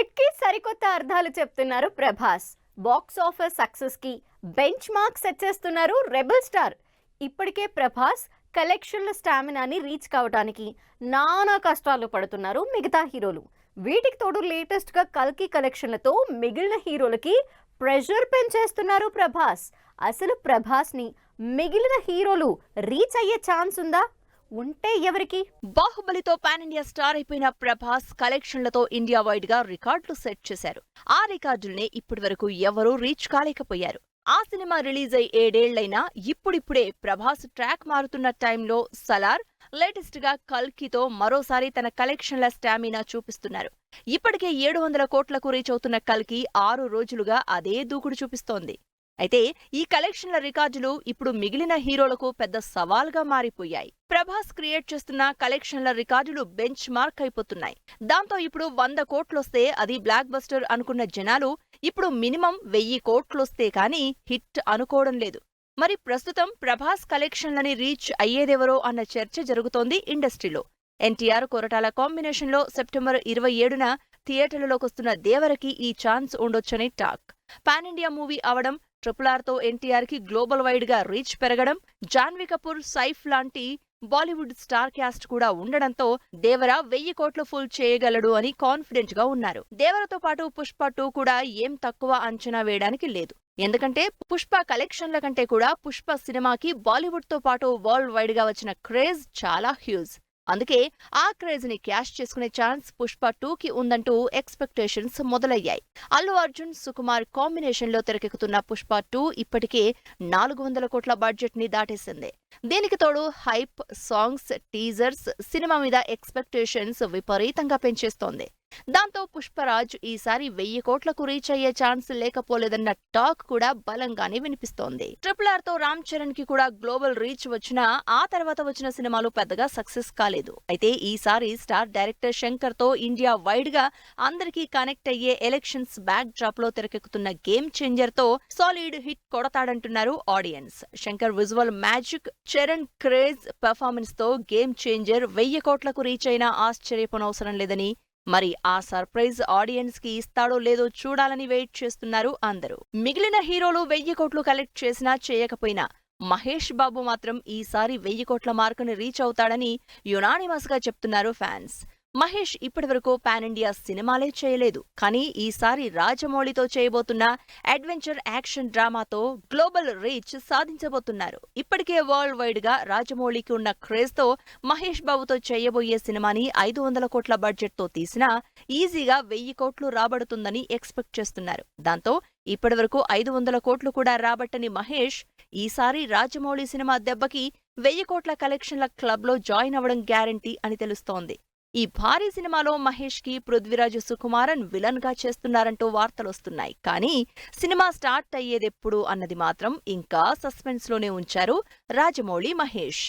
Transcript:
Hit కి సరికొత్త అర్థాలు చెప్తున్నారు ప్రభాస్. బాక్స్ ఆఫీస్ సక్సెస్ కి బెంచ్ మార్క్ సెట్ చేస్తున్నారు రెబల్ స్టార్. ఇప్పటికే ప్రభాస్ కలెక్షన్ల స్టామినాని రీచ్ కావడానికి నానా కష్టాలు పడుతున్నారు మిగతా హీరోలు. వీటికి తోడు లేటెస్ట్ గా కల్కి కలెక్షన్లతో మిగిలిన హీరోలకి ప్రెషర్ పెంచేస్తున్నారు ప్రభాస్. అసలు ప్రభాస్ ని మిగిలిన హీరోలు రీచ్ అయ్యే ఛాన్స్ ఉందా? ఉంటే ఎవరికి? బాహుబలితో పాన్ ఇండియా స్టార్ అయిపోయిన ప్రభాస్ కలెక్షన్లతో ఇండియా వైడ్ గా రికార్డులు సెట్ చేశారు. ఆ రికార్డుల్ని ఇప్పటి వరకు ఎవరూ రీచ్ కాలేకపోయారు. ఆ సినిమా రిలీజ్ అయి 7 ఏళ్లైనా ఇప్పుడిప్పుడే ప్రభాస్ ట్రాక్ మారుతున్న టైంలో సలార్, లేటెస్ట్ గా కల్కితో మరోసారి తన కలెక్షన్ల స్టామినా చూపిస్తున్నారు. ఇప్పటికే 700 కోట్లకు రీచ్ అవుతున్న కల్కి 6 రోజులుగా అదే దూకుడు చూపిస్తోంది. అయితే ఈ కలెక్షన్ల రికార్డులు ఇప్పుడు మిగిలిన హీరోలకు పెద్ద సవాల్గా మారిపోయాయి. ప్రభాస్ క్రియేట్ చేస్తున్న కలెక్షన్ల రికార్డులు బెంచ్ మార్క్ అయిపోతున్నాయి. దాంతో ఇప్పుడు 100 కోట్లొస్తే అది బ్లాక్ బస్టర్ అనుకున్న జనాలు ఇప్పుడు మినిమం 1000 కోట్లొస్తే కానీ హిట్ అనుకోవడం లేదు. మరి ప్రస్తుతం ప్రభాస్ కలెక్షన్లని రీచ్ అయ్యేదెవరో అన్న చర్చ జరుగుతోంది ఇండస్ట్రీలో. ఎన్టీఆర్, కొరటాల కాంబినేషన్లో సెప్టెంబర్ 27న థియేటర్లలోకొస్తున్న దేవరకి ఈ ఛాన్స్ ఉండొచ్చని టాక్. పాన్ ఇండియా మూవీ అవడం, RRR తో ఎన్టీఆర్ కి గ్లోబల్ వైడ్ గా రీచ్ పెరగడం, జాన్వీ కపూర్, సైఫ్ లాంటి బాలీవుడ్ స్టార్ క్యాస్ట్ కూడా ఉండడంతో దేవర 1000 కోట్లు ఫుల్ చేయగలడు అని కాన్ఫిడెంట్ గా ఉన్నారు. దేవరతో పాటు పుష్ప 2 కూడా ఏం తక్కువ అంచనా వేయడానికి లేదు. ఎందుకంటే పుష్ప కలెక్షన్ల కంటే కూడా పుష్ప సినిమాకి బాలీవుడ్ తో పాటు వరల్డ్ వైడ్ గా వచ్చిన క్రేజ్ చాలా హ్యూజ్. అందుకే ఆ క్రేజ్ ని క్యాష్ చేసుకునే ఛాన్స్ పుష్ప 2కి ఉందంటూ ఎక్స్పెక్టేషన్స్ మొదలయ్యాయి. అల్లు అర్జున్, సుకుమార్ కాంబినేషన్లో తెరకెక్కుతున్న పుష్ప 2 ఇప్పటికే 400 కోట్ల బడ్జెట్ ని దాటేసింది. దీనికి తోడు హైప్, సాంగ్స్, టీజర్స్ సినిమా మీద ఎక్స్పెక్టేషన్స్ విపరీతంగా పెంచేస్తోంది. దాంతో పుష్పరాజ్ ఈసారి 1000 కోట్లకు రీచ్ అయ్యే ఛాన్స్ లేకపోలేదన్న టాక్ కూడా బలంగానే వినిపిస్తోంది. RRR తో రామ్ చరణ్ కి కూడా గ్లోబల్ రీచ్ వచ్చినా ఆ తర్వాత వచ్చిన సినిమాలు పెద్దగా సక్సెస్ కాలేదు. అయితే ఈసారి స్టార్ డైరెక్టర్ శంకర్ తో ఇండియా వైడ్ గా అందరికీ కనెక్ట్ అయ్యే ఎలక్షన్స్ బ్యాక్ డ్రాప్ లో తెరకెక్కుతున్న గేమ్ చేంజర్ తో సాలిడ్ హిట్ కొడతాడంటున్నారు audience. Shankar visual magic, Charan craze performance తో గేమ్ చేంజర్ 1000 కోట్లకు రీచ్ అయినా ఆశ్చర్యపోనవసరం లేదని, మరి ఆ సర్ప్రైజ్ ఆడియన్స్ కి ఇస్తాడో లేదో చూడాలని వెయిట్ చేస్తున్నారు అందరూ. మిగిలిన హీరోలు 1000 కోట్లు కలెక్ట్ చేసినా చేయకపోయినా మహేష్ బాబు మాత్రం ఈసారి 1000 కోట్ల మార్కుని రీచ్ అవుతాడని యునానిమస్ గా చెప్తున్నారు ఫ్యాన్స్. మహేష్ ఇప్పటివరకు పాన్ ఇండియా సినిమాలే చేయలేదు. కానీ ఈసారి రాజమౌళితో చేయబోతున్న అడ్వెంచర్ యాక్షన్ డ్రామాతో గ్లోబల్ రీచ్ సాధించబోతున్నారు. ఇప్పటికే వరల్డ్ వైడ్ గా రాజమౌళికి ఉన్న క్రేజ్ తో మహేష్ బాబుతో చేయబోయే సినిమాని 500 కోట్ల బడ్జెట్ తో తీసినా ఈజీగా 1000 కోట్లు రాబడుతుందని ఎక్స్పెక్ట్ చేస్తున్నారు. దాంతో ఇప్పటివరకు 500 కోట్లు కూడా రాబట్టని మహేష్ ఈసారి రాజమౌళి సినిమా దెబ్బకి 1000 కోట్ల కలెక్షన్ల క్లబ్ లో జాయిన్ అవ్వడం గ్యారంటీ అని తెలుస్తోంది. ఈ భారీ సినిమాలో మహేష్ కి పృథ్వీరాజ్ సుకుమారన్ విలన్ గా చేస్తున్నారంటూ వార్తలొస్తున్నాయి. కానీ సినిమా స్టార్ట్ అయ్యేదెప్పుడు అన్నది మాత్రం ఇంకా సస్పెన్స్ లోనే ఉంచారు రాజమౌళి, మహేష్.